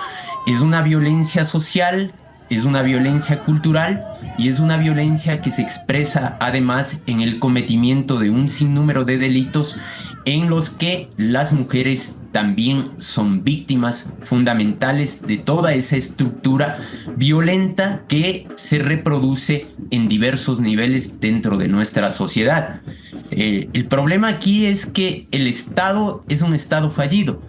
Es una violencia social, es una violencia cultural y es una violencia que se expresa además en el cometimiento de un sinnúmero de delitos en los que las mujeres también son víctimas fundamentales de toda esa estructura violenta que se reproduce en diversos niveles dentro de nuestra sociedad. El problema aquí es que el Estado es un Estado fallido.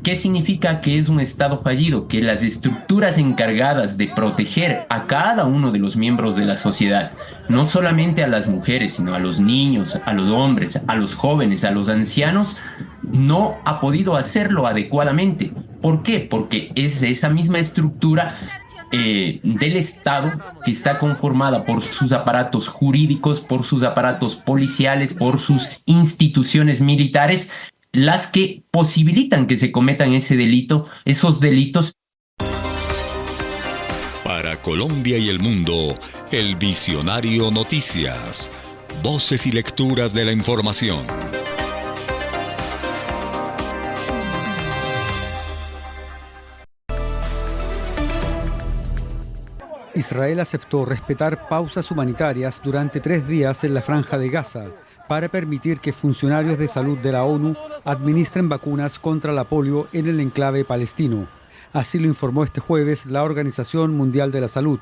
¿Qué significa que es un Estado fallido? Que las estructuras encargadas de proteger a cada uno de los miembros de la sociedad, no solamente a las mujeres, sino a los niños, a los hombres, a los jóvenes, a los ancianos, no ha podido hacerlo adecuadamente. ¿Por qué? Porque es esa misma estructura del Estado que está conformada por sus aparatos jurídicos, por sus aparatos policiales, por sus instituciones militares, las que posibilitan que se cometan esos delitos. Para Colombia y el mundo, El Visionario Noticias. Voces y lecturas de la información. Israel aceptó respetar pausas humanitarias durante 3 días en la Franja de Gaza para permitir que funcionarios de salud de la ONU administren vacunas contra la polio en el enclave palestino. Así lo informó este jueves la Organización Mundial de la Salud.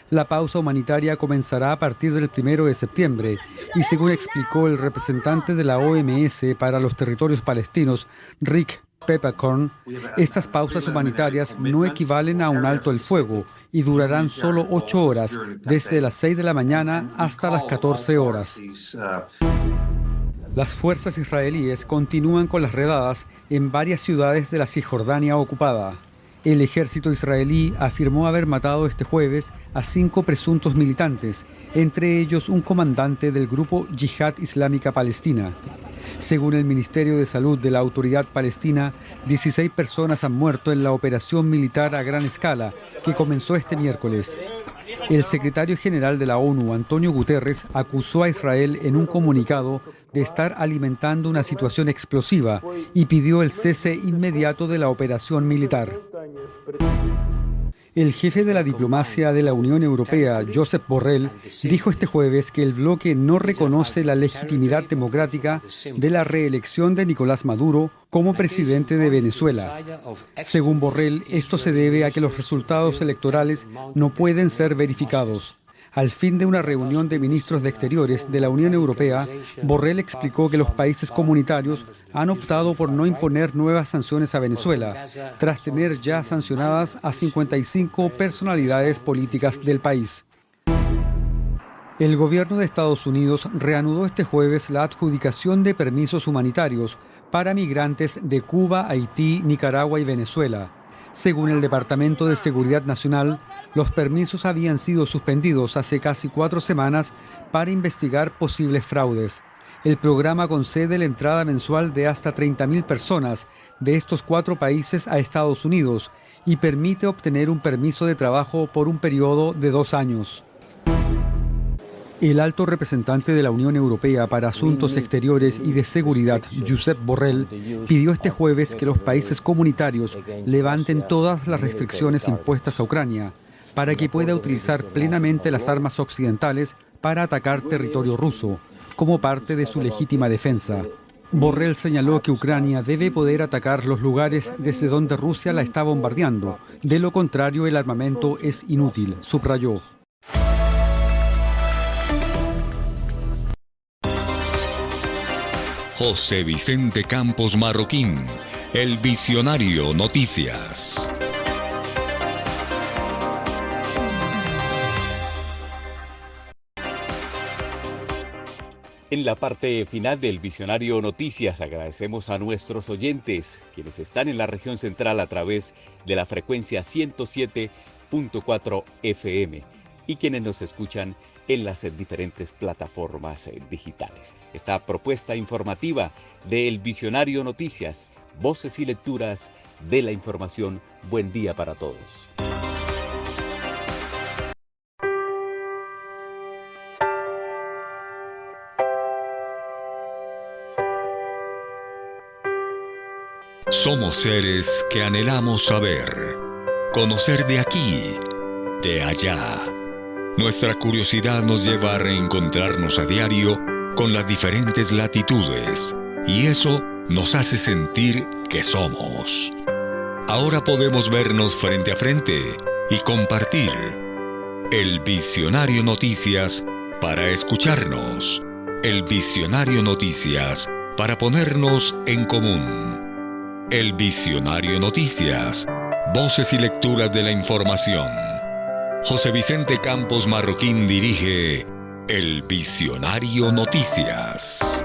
La pausa humanitaria comenzará a partir del 1 de septiembre y, según explicó el representante de la OMS para los territorios palestinos, Rick Peppercorn, estas pausas humanitarias no equivalen a un alto el fuego y durarán solo 8 horas, desde las 6 de la mañana hasta las 14 horas. Las fuerzas israelíes continúan con las redadas en varias ciudades de la Cisjordania ocupada. El ejército israelí afirmó haber matado este jueves a 5 presuntos militantes, entre ellos un comandante del grupo Yihad Islámica Palestina. Según el Ministerio de Salud de la Autoridad Palestina, 16 personas han muerto en la operación militar a gran escala que comenzó este miércoles. El secretario general de la ONU, Antonio Guterres, acusó a Israel en un comunicado de estar alimentando una situación explosiva y pidió el cese inmediato de la operación militar. El jefe de la diplomacia de la Unión Europea, Josep Borrell, dijo este jueves que el bloque no reconoce la legitimidad democrática de la reelección de Nicolás Maduro como presidente de Venezuela. Según Borrell, esto se debe a que los resultados electorales no pueden ser verificados. Al fin de una reunión de ministros de Exteriores de la Unión Europea, Borrell explicó que los países comunitarios han optado por no imponer nuevas sanciones a Venezuela, tras tener ya sancionadas a 55 personalidades políticas del país. El gobierno de Estados Unidos reanudó este jueves la adjudicación de permisos humanitarios para migrantes de Cuba, Haití, Nicaragua y Venezuela. Según el Departamento de Seguridad Nacional, los permisos habían sido suspendidos hace casi 4 semanas para investigar posibles fraudes. El programa concede la entrada mensual de hasta 30.000 personas de estos 4 países a Estados Unidos y permite obtener un permiso de trabajo por un periodo de 2 años. El alto representante de la Unión Europea para Asuntos Exteriores y de Seguridad, Josep Borrell, pidió este jueves que los países comunitarios levanten todas las restricciones impuestas a Ucrania para que pueda utilizar plenamente las armas occidentales para atacar territorio ruso, como parte de su legítima defensa. Borrell señaló que Ucrania debe poder atacar los lugares desde donde Rusia la está bombardeando. De lo contrario, el armamento es inútil, subrayó. José Vicente Campos Marroquín, El Visionario Noticias. En la parte final del Visionario Noticias agradecemos a nuestros oyentes, quienes están en la región central a través de la frecuencia 107.4 FM y quienes nos escuchan en las diferentes plataformas digitales. Esta propuesta informativa de El Visionario Noticias, voces y lecturas de la información. Buen día para todos. Somos seres que anhelamos saber, conocer de aquí, de allá. Nuestra curiosidad nos lleva a reencontrarnos a diario con las diferentes latitudes, y eso nos hace sentir que somos. Ahora podemos vernos frente a frente y compartir. El Visionario Noticias para escucharnos El Visionario Noticias, para ponernos en común. El Visionario Noticias, voces y lecturas de la información. José Vicente Campos Marroquín dirige El Visionario Noticias.